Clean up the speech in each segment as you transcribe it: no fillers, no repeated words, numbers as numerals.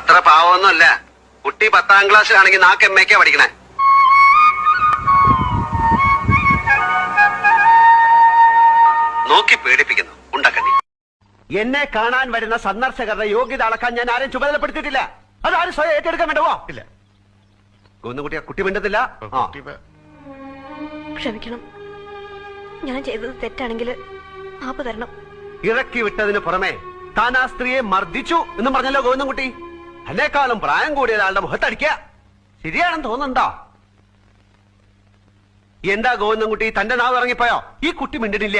അത്ര പാവമൊന്നുമല്ല. കുട്ടി 10ാം ക്ലാസ്സിലാണെങ്കിൽ 4 MA പഠിക്കണേ. നോക്കി പേടിപ്പിക്കുന്നു ഉണ്ടക്കണ്ണി. എന്നെ കാണാൻ വരുന്ന സന്ദർശകരുടെ യോഗ്യത അളക്കാൻ ഞാൻ ആരെയും ചുമതലപ്പെടുത്തിയിട്ടില്ല. അതാരും സ്വയം ഏറ്റെടുക്കാൻ വേണ്ടവോ ഇല്ല. ഗോവിന്ദൻകുട്ടിയെ കുട്ടി മിണ്ടത്തില്ല. ക്ഷമിക്കണം, ഞാൻ ചെയ്തത് തെറ്റാണെങ്കിൽ മാപ്പ് തരണം. ഇറക്കി വിട്ടതിന് പുറമെ താൻ ആ സ്ത്രീയെ മർദ്ദിച്ചു എന്നും പറഞ്ഞല്ലോ ഗോവിന്ദൻകുട്ടി. എന്നെക്കാളും പ്രായം കൂടിയ ഒരാളുടെ മുഖത്തടിക്കുക ശരിയാണെന്ന് തോന്നുന്നുണ്ടോ? എന്താ ഗോവിന്ദൻകുട്ടി, തന്റെ നാവ് ഇറങ്ങിപ്പോയോ? ഈ കുട്ടി മിണ്ടിട്ടില്ല.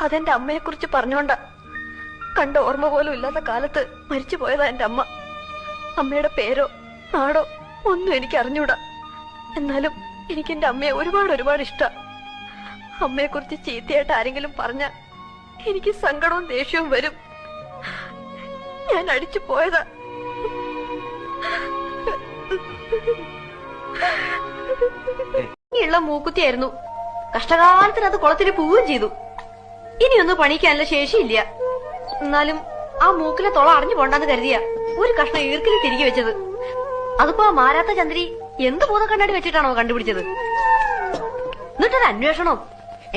അതെന്റെ അമ്മയെ കുറിച്ച് പറഞ്ഞോണ്ട. കണ്ട ഓർമ്മ പോലും ഇല്ലാത്ത കാലത്ത് മരിച്ചു പോയതാ എന്റെ അമ്മ. അമ്മയുടെ പേരോ നാടോ ഒന്നും എനിക്ക് അറിഞ്ഞൂടാ. എന്നാലും എനിക്ക് എന്റെ അമ്മയെ ഒരുപാട് ഇഷ്ടം. അമ്മയെ കുറിച്ച് ചീത്തയായിട്ട് ആരെങ്കിലും പറഞ്ഞ എനിക്ക് സങ്കടവും ദേഷ്യവും വരും. ഞാൻ അടിച്ചു പോയതാ. ഉള്ള മൂക്കുത്തിയായിരുന്നു. കഷ്ടകാലത്തിന് അത് കുളത്തിൽ പോവുകയും ചെയ്തു. ഇനിയൊന്നും പണിക്കാനുള്ള ശേഷിയില്ല. എന്നാലും ആ മൂക്കിലെ തുള അറിഞ്ഞു പോണ്ടെന്ന് കരുതിയ ഒരു കഷ്ണം ഈർക്കിൽ തിരികെ വെച്ചത്. അതിപ്പോ ആ മാരാത്ത ചന്ദ്രി എന്ത് പൂത കണ്ണാടി വെച്ചിട്ടാണോ കണ്ടുപിടിച്ചത്? എന്നിട്ടൊരു അന്വേഷണം.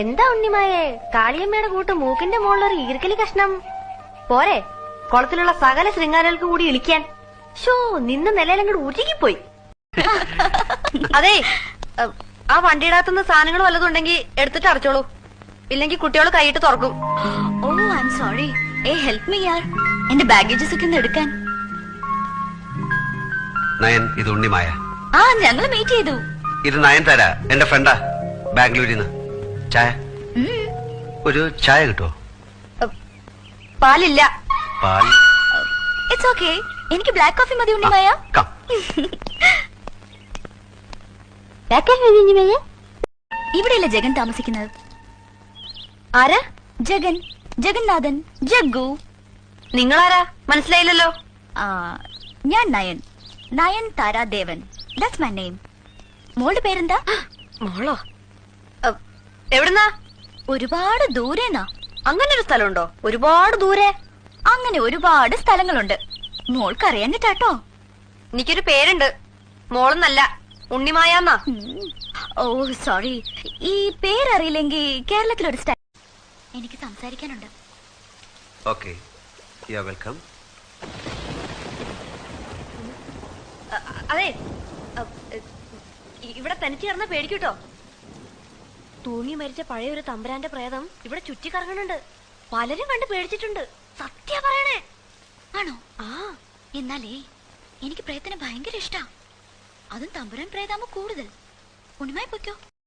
എന്താ ഉണ്ണിമായേ, കാളിയമ്മയുടെ കൂട്ട് മൂക്കിന്റെ മുകളിലൊരു ഈർക്കലി കഷ്ണം പോരെ കുളത്തിലുള്ള സകല ശൃംഗാരകൾക്ക് കൂടി ഇളിക്കാൻ? ഷോ, നിന്ന് നിലയിലങ്ങോട്ട് ഉരുകിപ്പോയി. അതെ, ആ വണ്ടിയുടെ അകത്തുനിന്ന് സാധനങ്ങൾ വല്ലതുണ്ടെങ്കിൽ എടുത്തിട്ട് അടച്ചോളൂ. ഇല്ലെങ്കിൽ കുട്ടികൾ കൈയിട്ട് തുറക്കും. Oh, I'm sorry. Help me യാർ. എന്റെ ബാഗേജസ് ഒക്കെ ഒന്ന് എടുക്കാൻ. നയൻ, ഇത് ഉണ്ണിമായ. ഞങ്ങൾ മീറ്റ് ചെയ്തു. ഇത് നയൻതാര, എന്റെ ഫ്രണ്ടാ, ബാംഗ്ലൂരിൽ നിന്ന്. ചായ, ഒരു ചായ കിട്ടുമോ? പാലില്ല. പാൽ? It's okay. എനിക്ക് ബ്ലാക്ക് കോഫി മതി ഉണ്ണിമായ. ഇവിടെയല്ല ജഗൻ താമസിക്കുന്നത്. ആരാ? ജഗൻ, ജഗന്നാഥൻ, ജഗ്ഗു. നിങ്ങളാരാ? മനസ്സിലായില്ലല്ലോ. ഞാൻ Nayan, Nayan Tharadevan. That's my name. മോളുടെ പേരെന്താ? മോളോ? എവിടുന്നാ? ഒരുപാട് ദൂരെന്നാ. അങ്ങനെ ഒരു സ്ഥലമുണ്ടോ? ഒരുപാട് ദൂരെ. അങ്ങനെ ഒരുപാട് സ്ഥലങ്ങളുണ്ട്. മോൾക്ക് അറിയാഞ്ഞിട്ടാട്ടോ. എനിക്കൊരു പേരുണ്ട്, മോളെന്നല്ല, ഉണ്ണിമായാന്നാ. ഓ സോറി. ഈ പേരറിയില്ലെങ്കിൽ കേരളത്തിലൊരു സ്റ്റൈൽ എനിക്ക് സംസാരിക്കാനുണ്ട്. Okay, you are welcome. അതെ, ഇവിടെ തനിച്ച് കിടന്ന പേടിക്കൂട്ടോ. തൂങ്ങി മരിച്ച പഴയ ഒരു തമ്പുരാന്റെ പ്രേതം ഇവിടെ ചുറ്റിക്കറങ്ങണുണ്ട്. പലരും കണ്ട് പേടിച്ചിട്ടുണ്ട്. സത്യ പറയണേ. ആണോ? എന്നാലേ എനിക്ക് പ്രേതത്തിനെ ഭയങ്കര ഇഷ്ടാ. അതും തമ്പുരാൻ പ്രേതാമോ കൂടുതൽ. ഉണ്ണിമായി പൊയ്ക്കോ.